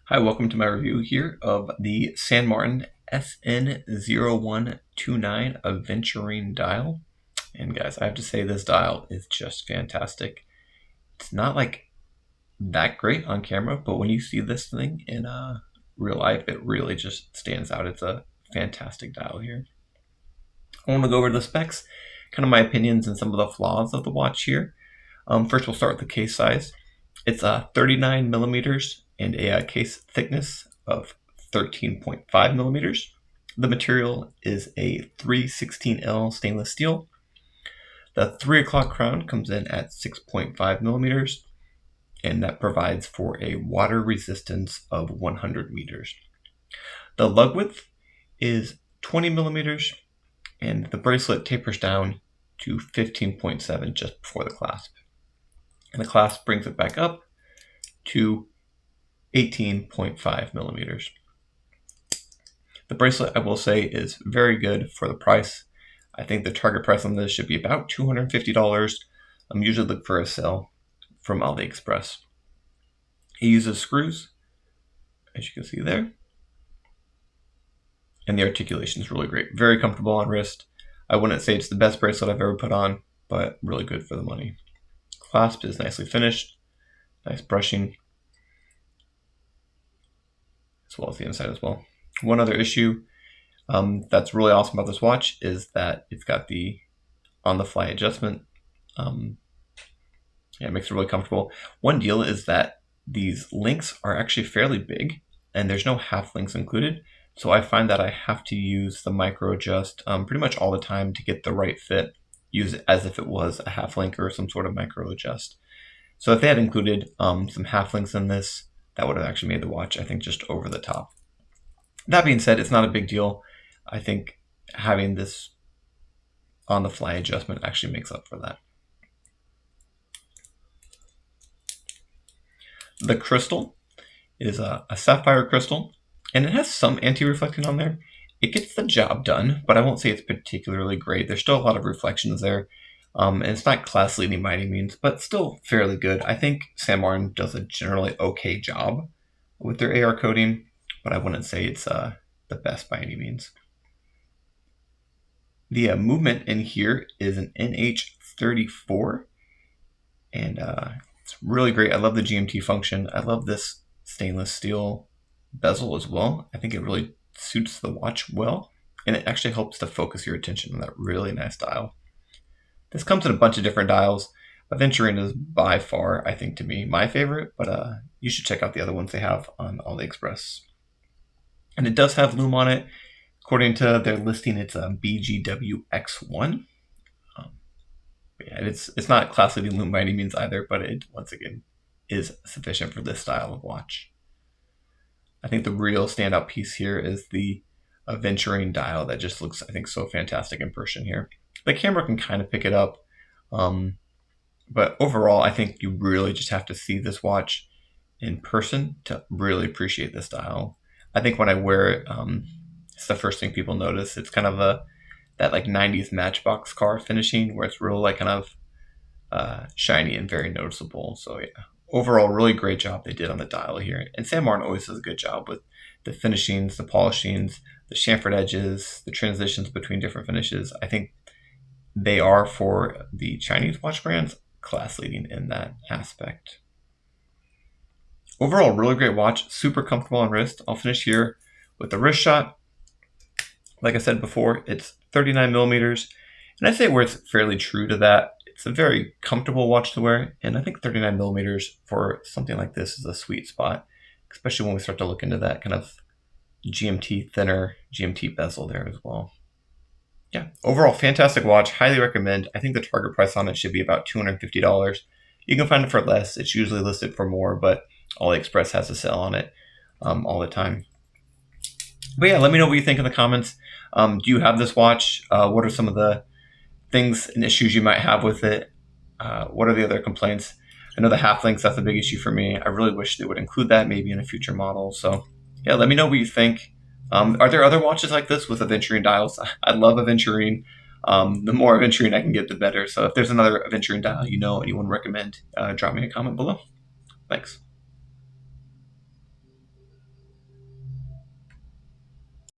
Hi, welcome to my review here of the San Martin SN0129 Aventurine Dial. And guys, I have to say this dial is just fantastic. It's not like that great on camera, but when you see this thing in real life, it really just stands out. It's a fantastic dial here. I want to go over the specs, kind of my opinions and some of the flaws of the watch here. First, we'll start with the case size. It's 39 millimeters and a case thickness of 13.5 millimeters. The material is a 316L stainless steel. The 3 o'clock crown comes in at 6.5 millimeters, and that provides for a water resistance of 100 meters. The lug width is 20 millimeters, and the bracelet tapers down to 15.7 just before the clasp. And the clasp brings it back up to 18.5 millimeters. The bracelet, I will say, is very good for the price. I think the target price on this should be about $250. I'm usually looking for a sale from AliExpress. It uses screws, as you can see there. And the articulation is really great. Very comfortable on wrist. I wouldn't say it's the best bracelet I've ever put on, but really good for the money. Clasp is nicely finished. Nice brushing, as well as the inside as well. One other issue that's really awesome about this watch is that it's got the on-the-fly adjustment. It makes it really comfortable. One deal is that these links are actually fairly big, and there's no half links included. So I find that I have to use the micro adjust pretty much all the time to get the right fit. Use it as if it was a half link or some sort of micro adjust. So if they had included some half links in this, that would have actually made the watch, I think, just over the top. That being said, it's not a big deal. I think having this on-the-fly adjustment actually makes up for that. The crystal is a sapphire crystal, and it has some anti-reflecting on there. It gets the job done, but I won't say it's particularly great. There's still a lot of reflections there. And it's not class leading by any means, but still fairly good. I think San Martin does a generally okay job with their AR coating, but I wouldn't say it's the best by any means. The movement in here is an NH34, and it's really great. I love the GMT function. I love this stainless steel bezel as well. I think it really suits the watch well, and it actually helps to focus your attention on that really nice dial. This comes in a bunch of different dials. Aventurine is by far, I think, to me, my favorite, but you should check out the other ones they have on AliExpress. And it does have lume on it. According to their listing, it's a BGWX1. Yeah, it's not class leading lume by any means either, but it, once again, is sufficient for this style of watch. I think the real standout piece here is the Aventurine dial that just looks, I think, so fantastic in person here. The camera can kind of pick it up, but overall, I think you really just have to see this watch in person to really appreciate this dial. I think when I wear it, it's the first thing people notice. It's kind of that like 90s Matchbox car finishing where it's real like kind of shiny and very noticeable. So yeah, overall, really great job they did on the dial here. And San Martin always does a good job with the finishings, the polishings, the chamfered edges, the transitions between different finishes. I think they are, for the Chinese watch brands, class leading in that aspect. Overall, really great watch, super comfortable on wrist. I'll finish here with the wrist shot. Like I said before, it's 39 millimeters, and I say where it's fairly true to that. It's a very comfortable watch to wear, and I think 39 millimeters for something like this is a sweet spot, especially when we start to look into that kind of GMT, thinner GMT bezel there as well. Yeah, overall, fantastic watch. Highly recommend. I think the target price on it should be about $250. You can find it for less. It's usually listed for more, but AliExpress has a sale on it all the time. But yeah, let me know what you think in the comments. Do you have this watch? What are some of the things and issues you might have with it? What are the other complaints? I know the half links, that's a big issue for me. I really wish they would include that maybe in a future model. So yeah, let me know what you think. Are there other watches like this with Aventurine dials? I love Aventurine. The more Aventurine I can get, the better. So if there's another Aventurine dial you know and you want to recommend, drop me a comment below. Thanks.